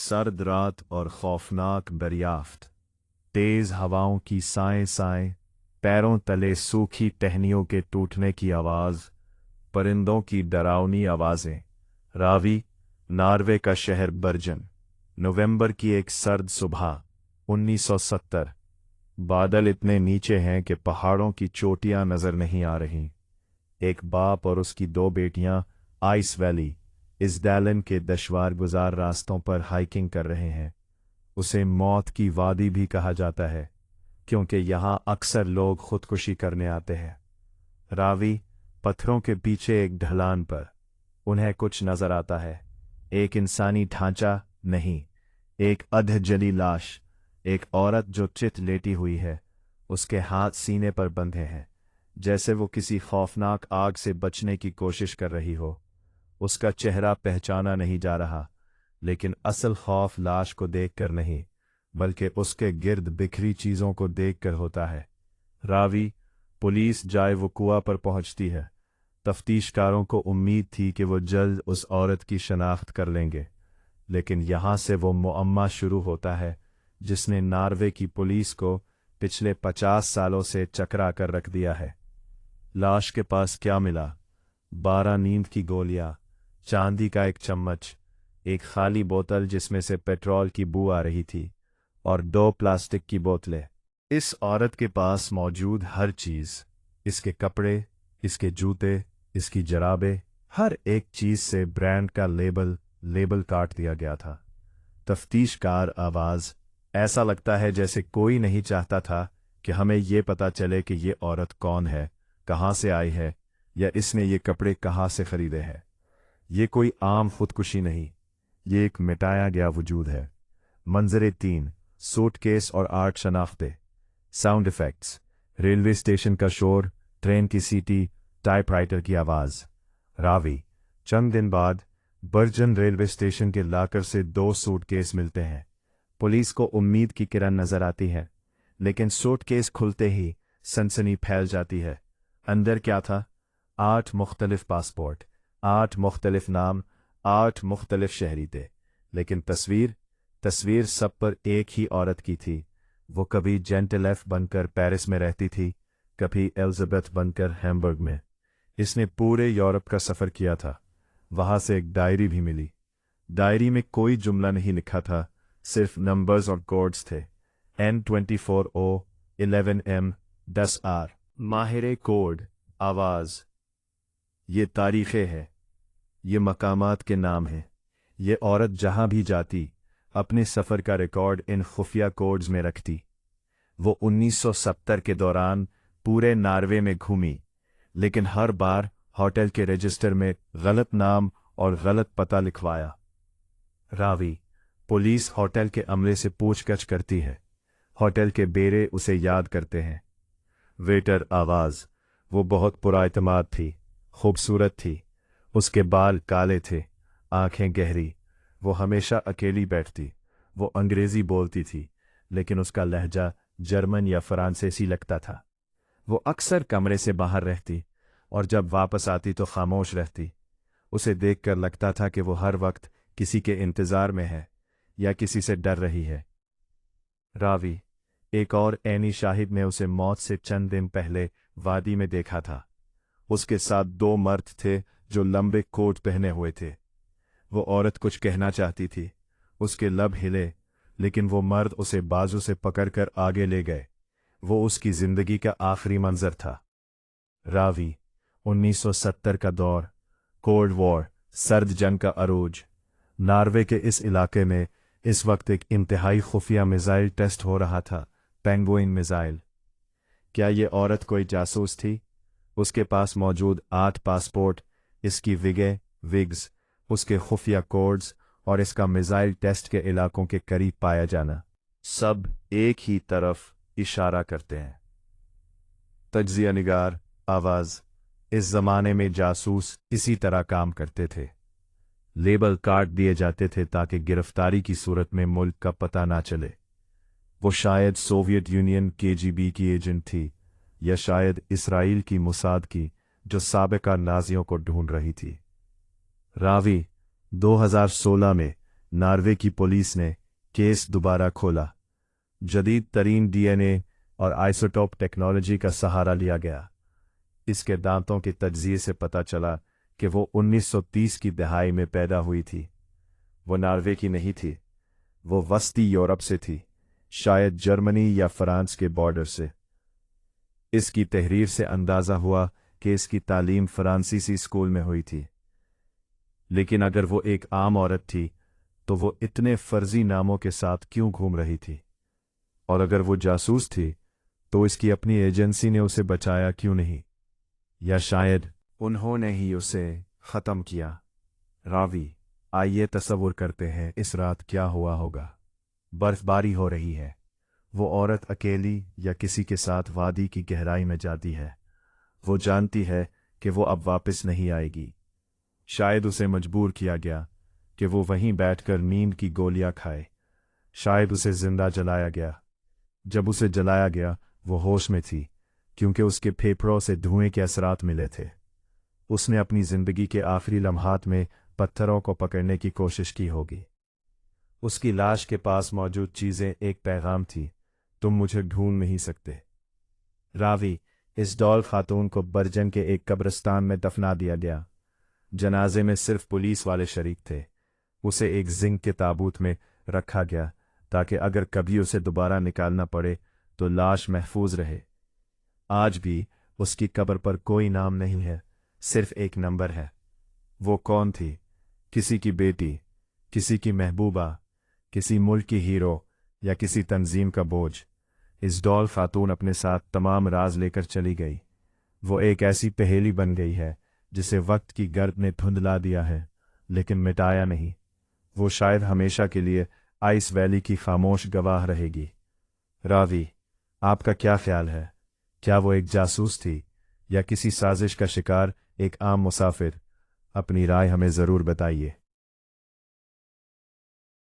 सर्द रात और खौफनाक दरियाफ्त, तेज हवाओं की साएं साएं, पैरों तले सूखी टहनियों के टूटने की आवाज़, परिंदों की डरावनी आवाज़ें। रावी, नॉर्वे का शहर बर्जन। नवंबर की एक सर्द सुबह 1970। बादल इतने नीचे हैं कि पहाड़ों की चोटियां नजर नहीं आ रही। एक बाप और उसकी दो बेटियां आइस वैली, इज़डैलन के दुश्वार गुजार रास्तों पर हाइकिंग कर रहे हैं। उसे मौत की वादी भी कहा जाता है, क्योंकि यहाँ अक्सर लोग खुदकुशी करने आते हैं। रावी, पत्थरों के पीछे एक ढलान पर उन्हें कुछ नजर आता है। एक इंसानी ढांचा नहीं, एक अध जली लाश। एक औरत जो चित लेटी हुई है, उसके हाथ सीने पर बंधे हैं, जैसे वो किसी खौफनाक आग से बचने की कोशिश कर रही हो। उसका चेहरा पहचाना नहीं जा रहा, लेकिन असल खौफ लाश को देखकर नहीं, बल्कि उसके गिर्द बिखरी चीजों को देखकर होता है। रावी, पुलिस जाए वकुआ पर पहुंचती है। तफ्तीशकारों को उम्मीद थी कि वो जल्द उस औरत की शनाख्त कर लेंगे, लेकिन यहां से वो मुअम्मा शुरू होता है जिसने नॉर्वे की पुलिस को पिछले 50 सालों से चकरा कर रख दिया है। लाश के पास क्या मिला? 12 नींद की गोलियां, चांदी का एक चम्मच, एक खाली बोतल जिसमें से पेट्रोल की बू आ रही थी, और 2 प्लास्टिक की बोतलें। इस औरत के पास मौजूद हर चीज, इसके कपड़े, इसके जूते, इसकी जराबें, हर एक चीज से ब्रांड का लेबल काट दिया गया था। तफ्तीशकार आवाज, ऐसा लगता है जैसे कोई नहीं चाहता था कि हमें ये पता चले कि ये औरत कौन है, कहाँ से आई है, या इसने ये कपड़े कहाँ से खरीदे हैं। ये कोई आम खुदकुशी नहीं, ये एक मिटाया गया वजूद है। मंजरे 3, सूटकेस और 8 शनाख्तें। साउंड इफेक्ट्स, रेलवे स्टेशन का शोर, ट्रेन की सीटी, टाइपराइटर की आवाज। रावी, चंद दिन बाद बर्जन रेलवे स्टेशन के लाकर से 2 सूटकेस मिलते हैं। पुलिस को उम्मीद की किरण नजर आती है, लेकिन सूटकेस खुलते ही सनसनी फैल जाती है। अंदर क्या था? 8 मुख्तलिफ पासपोर्ट, 8 मुख्तलिफ नाम, 8 मुख्तलिफ शहरी थे, लेकिन तस्वीर सब पर एक ही औरत की थी। वो कभी जेंटलेफ बनकर पेरिस में रहती थी, कभी एलिजाबेथ बनकर हैम्बर्ग में। इसने पूरे यूरोप का सफर किया था। वहां से एक डायरी भी मिली। डायरी में कोई जुमला नहीं लिखा था, सिर्फ नंबर्स और कोड्स थे। N24O 11M 10R। माहिर कोड, आवाज। ये तारीखें हैं, ये मकामात के नाम हैं। ये औरत जहां भी जाती, अपने सफर का रिकॉर्ड इन खुफिया कोड्स में रखती। वो 1970 के दौरान पूरे नॉर्वे में घूमी, लेकिन हर बार होटल के रजिस्टर में गलत नाम और गलत पता लिखवाया। रावी, पुलिस होटल के अमले से पूछगछ करती है। होटल के बेरे उसे याद करते हैं। वेटर, आवाज। वो बहुत पुराइतमाद थी, खूबसूरत थी। उसके बाल काले थे, आंखें गहरी। वो हमेशा अकेली बैठती। वो अंग्रेजी बोलती थी, लेकिन उसका लहजा जर्मन या फ्रांसीसी लगता था। वो अक्सर कमरे से बाहर रहती, और जब वापस आती तो खामोश रहती। उसे देखकर लगता था कि वो हर वक्त किसी के इंतजार में है या किसी से डर रही है। रावी, एक और एनी शाहिद ने उसे मौत से चंद दिन पहले वादी में देखा था। उसके साथ 2 मर्द थे जो लंबे कोट पहने हुए थे। वो औरत कुछ कहना चाहती थी, उसके लब हिले, लेकिन वो मर्द उसे बाजू से पकड़कर आगे ले गए। वो उसकी जिंदगी का आखिरी मंजर था। रावी, 1970 का दौर, कोल्ड वॉर, सर्द जंग का अरूज। नॉर्वे के इस इलाके में इस वक्त एक इंतहाई खुफिया मिसाइल टेस्ट हो रहा था, पेंगुइन मिसाइल। क्या ये औरत कोई जासूस थी? उसके पास मौजूद 8 पासपोर्ट, इसकी विग्स, उसके खुफिया कोड्स और इसका मिसाइल टेस्ट के इलाकों के करीब पाया जाना, सब एक ही तरफ इशारा करते हैं। तज्जिया निगार, आवाज। इस जमाने में जासूस इसी तरह काम करते थे। लेबल काट दिए जाते थे ताकि गिरफ्तारी की सूरत में मुल्क का पता ना चले। वो शायद सोवियत यूनियन KGB की एजेंट थी, या शायद इसराइल की मुसाद की, जो साबिका नाजियों को ढूंढ रही थी। रावी, 2016 में नॉर्वे की पुलिस ने केस दोबारा खोला। जदीद तरीन डीएनए और आइसोटोप टेक्नोलॉजी का सहारा लिया गया। इसके दांतों के तज्जिए से पता चला कि वो 1930 की दहाई में पैदा हुई थी। वो नॉर्वे की नहीं थी, वो वस्ती यूरोप से थी, शायद जर्मनी या फ्रांस के बॉर्डर से। इसकी तहरीर से अंदाज़ा हुआ कि इसकी तालीम फ्रांसीसी स्कूल में हुई थी। लेकिन अगर वो एक आम औरत थी तो वो इतने फर्जी नामों के साथ क्यों घूम रही थी? और अगर वो जासूस थी तो इसकी अपनी एजेंसी ने उसे बचाया क्यों नहीं? या शायद उन्होंने ही उसे ख़त्म किया। रावी, आइए तसव्वुर करते हैं इस रात क्या हुआ होगा। बर्फबारी हो रही है। वो औरत अकेली या किसी के साथ वादी की गहराई में जाती है। वो जानती है कि वो अब वापस नहीं आएगी। शायद उसे मजबूर किया गया कि वो वहीं बैठकर नींद की गोलियां खाए। शायद उसे जिंदा जलाया गया। जब उसे जलाया गया वो होश में थी, क्योंकि उसके फेफड़ों से धुएं के असरात मिले थे। उसने अपनी जिंदगी के आखिरी लम्हात में पत्थरों को पकड़ने की कोशिश की होगी। उसकी लाश के पास मौजूद चीजें एक पैगाम थी, तुम मुझे ढूंढ नहीं सकते। रावी, इस डॉल खातून को बर्जन के एक कब्रिस्तान में दफना दिया गया। जनाजे में सिर्फ पुलिस वाले शरीक थे। उसे एक जिंक के ताबूत में रखा गया ताकि अगर कभी उसे दोबारा निकालना पड़े तो लाश महफूज रहे। आज भी उसकी कब्र पर कोई नाम नहीं है, सिर्फ एक नंबर है। वो कौन थी? किसी की बेटी, किसी की महबूबा, किसी मुल्क की हीरो या किसी तंजीम का बोझ? इस डॉल खातून अपने साथ तमाम राज लेकर चली गई। वो एक ऐसी पहेली बन गई है जिसे वक्त की गर्द ने धुंधला दिया है, लेकिन मिटाया नहीं। वो शायद हमेशा के लिए आइस वैली की खामोश गवाह रहेगी। रावी, आपका क्या ख्याल है? क्या वो एक जासूस थी या किसी साजिश का शिकार एक आम मुसाफिर? अपनी राय हमें ज़रूर बताइए।